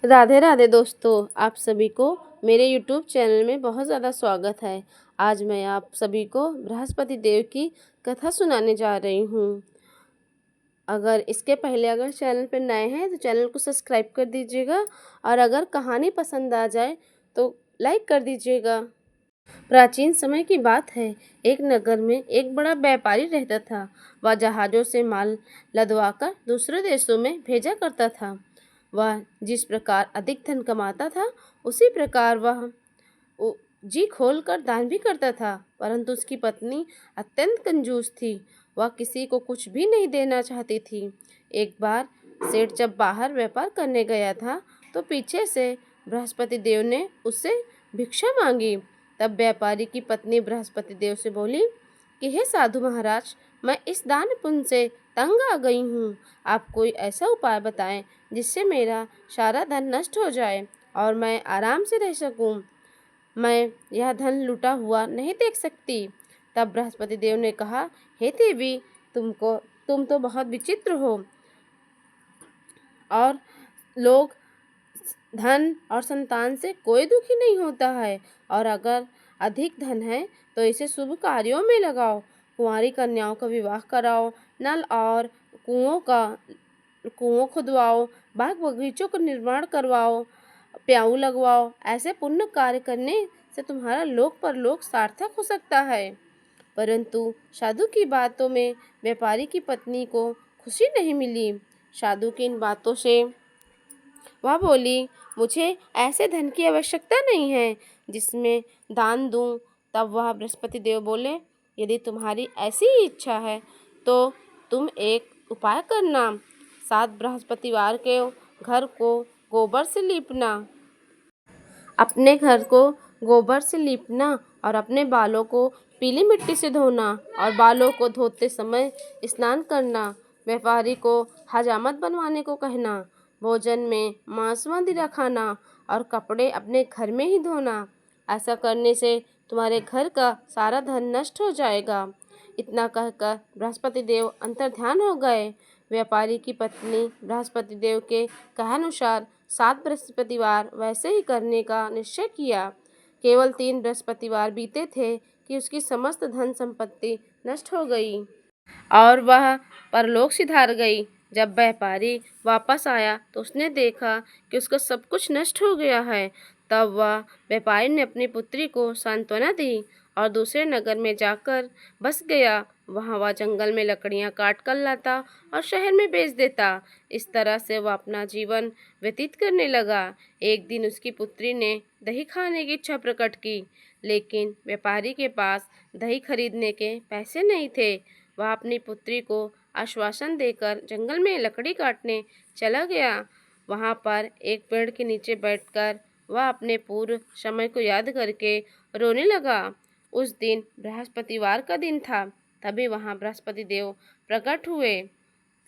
राधे राधे दोस्तों, आप सभी को मेरे YouTube चैनल में बहुत ज़्यादा स्वागत है। आज मैं आप सभी को बृहस्पति देव की कथा सुनाने जा रही हूँ। अगर इसके पहले चैनल पर नए हैं तो चैनल को सब्सक्राइब कर दीजिएगा और अगर कहानी पसंद आ जाए तो लाइक कर दीजिएगा। प्राचीन समय की बात है। एक नगर में एक बड़ा व्यापारी रहता था। वह जहाज़ों से माल लदवाकर दूसरे देशों में भेजा करता था। वह जिस प्रकार अधिक धन कमाता था उसी प्रकार वह जी खोल कर दान भी करता था, परंतु उसकी पत्नी अत्यंत कंजूस थी। वह किसी को कुछ भी नहीं देना चाहती थी। एक बार सेठ जब बाहर व्यापार करने गया था तो पीछे से बृहस्पति देव ने उससे भिक्षा मांगी। तब व्यापारी की पत्नी बृहस्पति देव से बोली कि हे साधु महाराज, मैं इस दान पुण्य से तंग आ गई हूँ। आप कोई ऐसा उपाय बताएं जिससे मेरा सारा धन नष्ट हो जाए और मैं आराम से रह सकूं। मैं यह धन लूटा हुआ नहीं देख सकती। तब बृहस्पति देव ने कहा, हे देवी, तुम तो बहुत विचित्र हो और लोग धन और संतान से कोई दुखी नहीं होता है, और अगर अधिक धन है तो इसे शुभ कार्यों में लगाओ। कुंवारी कन्याओं का विवाह कराओ, नल और कुओं खुदवाओ, बाग बगीचों का निर्माण करवाओ, प्याऊ लगवाओ। ऐसे पुण्य कार्य करने से तुम्हारा लोक परलोक सार्थक हो सकता है। परंतु साधु की बातों में व्यापारी की पत्नी को खुशी नहीं मिली। साधु की इन बातों से वह बोली, मुझे ऐसे धन की आवश्यकता नहीं है जिसमें दान दूं। तब वह बृहस्पति देव बोले, यदि तुम्हारी ऐसी ही इच्छा है तो तुम एक उपाय करना। 7 बृहस्पतिवार के घर को गोबर से लीपना अपने घर को गोबर से लीपना और अपने बालों को पीली मिट्टी से धोना और बालों को धोते समय स्नान करना। व्यापारी को हजामत बनवाने को कहना। भोजन में मांस मदिरा खाना और कपड़े अपने घर में ही धोना। ऐसा करने से तुम्हारे घर का सारा धन नष्ट हो जाएगा। इतना कहकर बृहस्पति देव अंतर्ध्यान हो गए। व्यापारी की पत्नी बृहस्पति देव के कहानुसार 7 बृहस्पतिवार वैसे ही करने का निश्चय किया। केवल 3 बृहस्पतिवार बीते थे कि उसकी समस्त धन संपत्ति नष्ट हो गई और वह परलोक सिधार गई। जब व्यापारी वापस आया तो उसने देखा कि उसका सब कुछ नष्ट हो गया है। तब वह व्यापारी ने अपनी पुत्री को सांत्वना दी और दूसरे नगर में जाकर बस गया। वहाँ वह जंगल में लकड़ियाँ काट कर लाता और शहर में बेच देता। इस तरह से वह अपना जीवन व्यतीत करने लगा। एक दिन उसकी पुत्री ने दही खाने की इच्छा प्रकट की, लेकिन व्यापारी के पास दही खरीदने के पैसे नहीं थे। वह अपनी पुत्री को आश्वासन देकर जंगल में लकड़ी काटने चला गया। वहाँ पर एक पेड़ के नीचे बैठकर वह अपने पूर्व समय को याद करके रोने लगा। उस दिन बृहस्पतिवार का दिन था। तभी वहाँ बृहस्पति देव प्रकट हुए,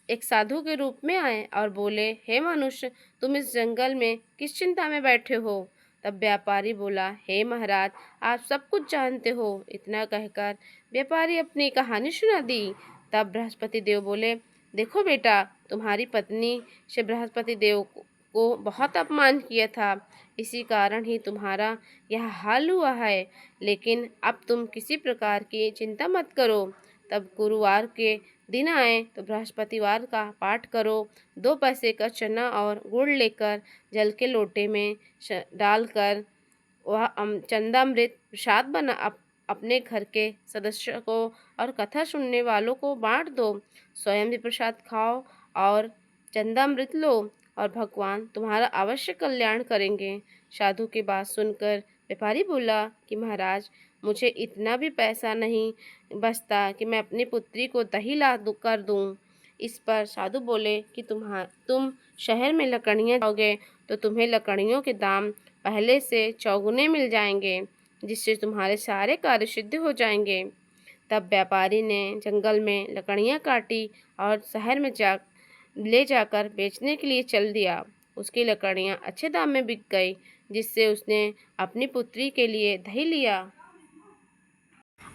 एक साधु के रूप में आए और बोले, हे मनुष्य, तुम इस जंगल में किस चिंता में बैठे हो? तब व्यापारी बोला, हे महाराज, आप सब कुछ जानते हो। इतना कहकर व्यापारी अपनी कहानी सुना दी। तब बृहस्पति देव बोले, देखो बेटा, तुम्हारी पत्नी से बृहस्पति देव को बहुत अपमान किया था, इसी कारण ही तुम्हारा यह हाल हुआ है। लेकिन अब तुम किसी प्रकार की चिंता मत करो। तब गुरुवार के दिन आए तो बृहस्पतिवार का पाठ करो। 2 पैसे का चना और गुड़ लेकर जल के लोटे में डालकर वह चंदामृत प्रसाद बना अपने घर के सदस्यों को और कथा सुनने वालों को बांट दो। स्वयं भी प्रसाद खाओ और चंदामृत लो और भगवान तुम्हारा अवश्य कल्याण करेंगे। साधु की बात सुनकर व्यापारी बोला कि महाराज, मुझे इतना भी पैसा नहीं बचता कि मैं अपनी पुत्री को दही ला कर दूं। इस पर साधु बोले कि तुम शहर में लकड़ियाँ जाओगे तो तुम्हें लकड़ियों के दाम पहले से चौगुने मिल जाएंगे, जिससे तुम्हारे सारे कार्य सिद्ध हो जाएंगे। तब व्यापारी ने जंगल में लकड़ियाँ काटी और शहर में ले जाकर बेचने के लिए चल दिया। उसकी लकड़ियाँ अच्छे दाम में बिक गई, जिससे उसने अपनी पुत्री के लिए दही लिया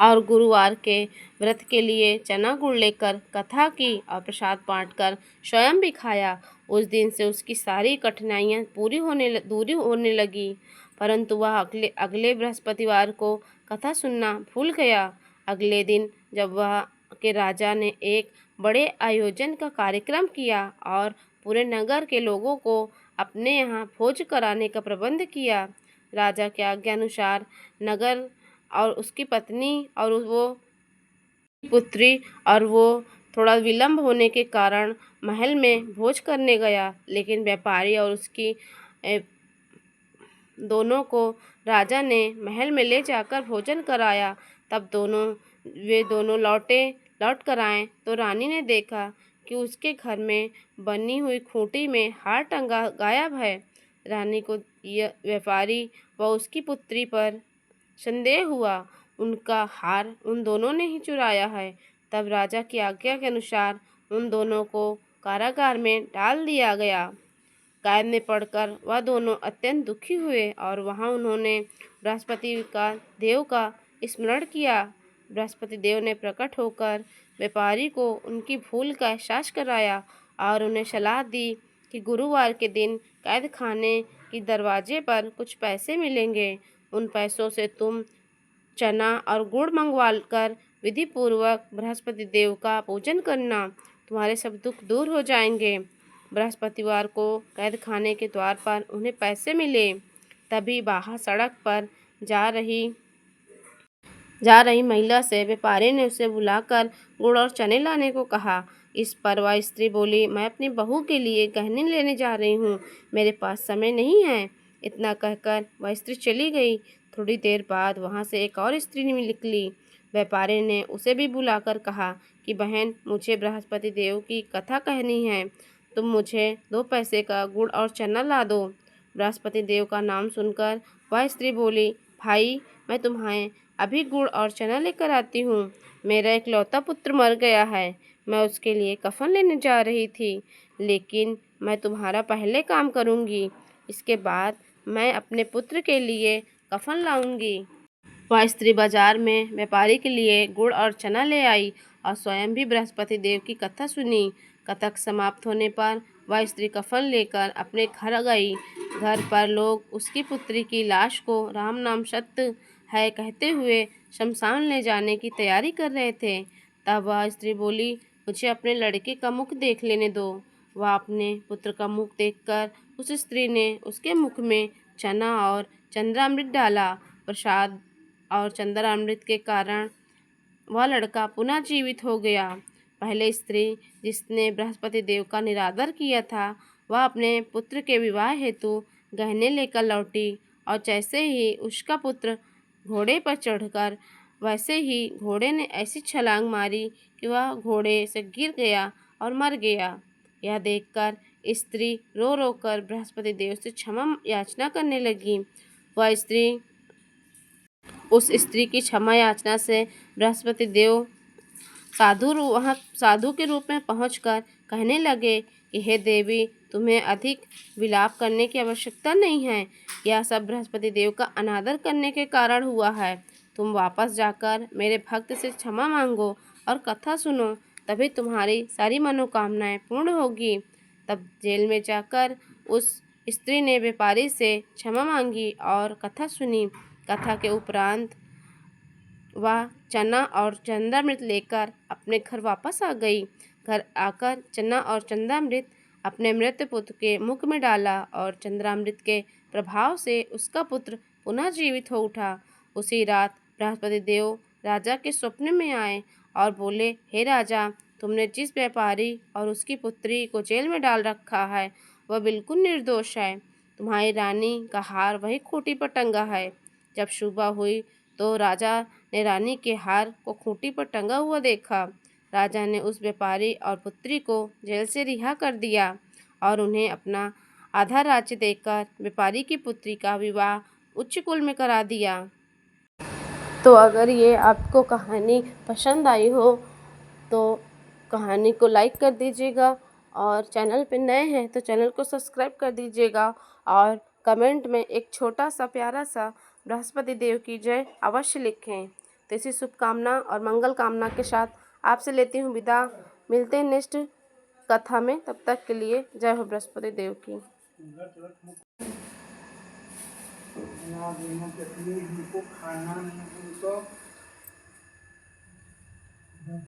और गुरुवार के व्रत के लिए चना गुड़ लेकर कथा की और प्रसाद बांटकर स्वयं भी खाया। उस दिन से उसकी सारी कठिनाइयाँ दूरी होने लगी। परंतु वह अगले अगले बृहस्पतिवार को कथा सुनना भूल गया। अगले दिन जब वह के राजा ने एक बड़े आयोजन का कार्यक्रम किया और पूरे नगर के लोगों को अपने यहाँ भोज कराने का प्रबंध किया। राजा के आज्ञा अनुसार नगर और उसकी पत्नी और वो पुत्री और वो थोड़ा विलंब होने के कारण महल में भोज करने गया, लेकिन व्यापारी और उसकी दोनों को राजा ने महल में ले जाकर भोजन कराया। तब वे दोनों लौट कर आए तो रानी ने देखा कि उसके घर में बनी हुई खूंटी में हार टंगा गायब है। रानी को यह व्यापारी व उसकी पुत्री पर संदेह हुआ, उनका हार उन दोनों ने ही चुराया है। तब राजा की आज्ञा के अनुसार उन दोनों को कारागार में डाल दिया गया। कैद में पड़कर वह दोनों अत्यंत दुखी हुए और वहां उन्होंने बृहस्पति का देव का स्मरण किया। बृहस्पति देव ने प्रकट होकर व्यापारी को उनकी भूल का एहसास कराया और उन्हें सलाह दी कि गुरुवार के दिन कैद खाने की दरवाजे पर कुछ पैसे मिलेंगे। उन पैसों से तुम चना और गुड़ मंगवा कर विधि पूर्वक बृहस्पति देव का पूजन करना, तुम्हारे सब दुख दूर हो जाएंगे। बृहस्पतिवार को कैद खाने के द्वार पर उन्हें पैसे मिले। तभी बाहर सड़क पर जा रही महिला से व्यापारी ने उसे बुलाकर गुड़ और चने लाने को कहा। इस पर वह स्त्री बोली, मैं अपनी बहू के लिए गहने लेने जा रही हूँ, मेरे पास समय नहीं है। इतना कहकर वह स्त्री चली गई। थोड़ी देर बाद वहाँ से एक और स्त्री निकली। व्यापारी ने उसे भी बुलाकर कहा कि बहन, मुझे बृहस्पति देव की कथा कहनी है, तुम मुझे 2 पैसे का गुड़ और चना ला दो। बृहस्पति देव का नाम सुनकर वह स्त्री बोली, भाई, मैं तुम्हें अभी गुड़ और चना लेकर आती हूँ। मेरा इकलौता पुत्र मर गया है, मैं उसके लिए कफन लेने जा रही थी, लेकिन मैं तुम्हारा पहले काम करूँगी, इसके बाद मैं अपने पुत्र के लिए कफन लाऊंगी। वह स्त्री बाजार में व्यापारी के लिए गुड़ और चना ले आई और स्वयं भी बृहस्पति देव की कथा सुनी। कथा समाप्त होने पर वह स्त्री कफन लेकर अपने घर गई। घर पर लोग उसकी पुत्री की लाश को राम नाम सत्य है कहते हुए शमशान ले जाने की तैयारी कर रहे थे। तब वह स्त्री बोली, मुझे अपने लड़के का मुख देख लेने दो। वह अपने पुत्र का मुख देखकर उस स्त्री ने उसके मुख में चना और चंद्रामृत डाला। प्रसाद और चंद्रामृत के कारण वह लड़का पुनः जीवित हो गया। पहले स्त्री जिसने बृहस्पति देव का निरादर किया था, वह अपने पुत्र के विवाह हेतु गहने लेकर लौटी और जैसे ही उसका पुत्र घोड़े पर चढ़कर, वैसे ही घोड़े ने ऐसी छलांग मारी कि वह घोड़े से गिर गया और मर गया। यह देखकर स्त्री रो रो कर बृहस्पति देव से क्षमा याचना करने लगी। उस स्त्री की क्षमा याचना से बृहस्पति देव साधु के रूप में पहुंचकर कहने लगे कि हे देवी, तुम्हें अधिक विलाप करने की आवश्यकता नहीं है। यह सब बृहस्पति देव का अनादर करने के कारण हुआ है। तुम वापस जाकर मेरे भक्त से क्षमा मांगो और कथा सुनो, तभी तुम्हारी सारी मनोकामनाएं पूर्ण होगी। तब जेल में जाकर उस स्त्री ने व्यापारी से क्षमा मांगी और कथा सुनी। कथा के उपरांत वह चना और चंद्रामृत लेकर अपने घर वापस आ गई। घर आकर चना और चंद्रामृत अपने मृत पुत्र के मुख में डाला और चंद्रामृत के प्रभाव से उसका पुत्र पुनः जीवित हो उठा। उसी रात बृहस्पति देव राजा के स्वप्न में आए और बोले, हे राजा, तुमने जिस व्यापारी और उसकी पुत्री को जेल में डाल रखा है, वह बिल्कुल निर्दोष है। तुम्हारी रानी का हार वही खूंटी पर टंगा है। जब सुबह हुई तो राजा ने रानी के हार को खूंटी पर टंगा हुआ देखा। राजा ने उस व्यापारी और पुत्री को जेल से रिहा कर दिया और उन्हें अपना आधा राज्य देकर व्यापारी की पुत्री का विवाह उच्च कुल में करा दिया। तो अगर ये आपको कहानी पसंद आई हो तो कहानी को लाइक कर दीजिएगा और चैनल पे नए हैं तो चैनल को सब्सक्राइब कर दीजिएगा और कमेंट में एक छोटा सा प्यारा सा बृहस्पति देव की जय अवश्य लिखें। तो इसी शुभकामना और मंगल कामना के साथ आपसे लेती हूँ विदा। मिलते हैं नेक्स्ट कथा में, तब तक के लिए जय हो बृहस्पति देव की। खाना नहीं, उनको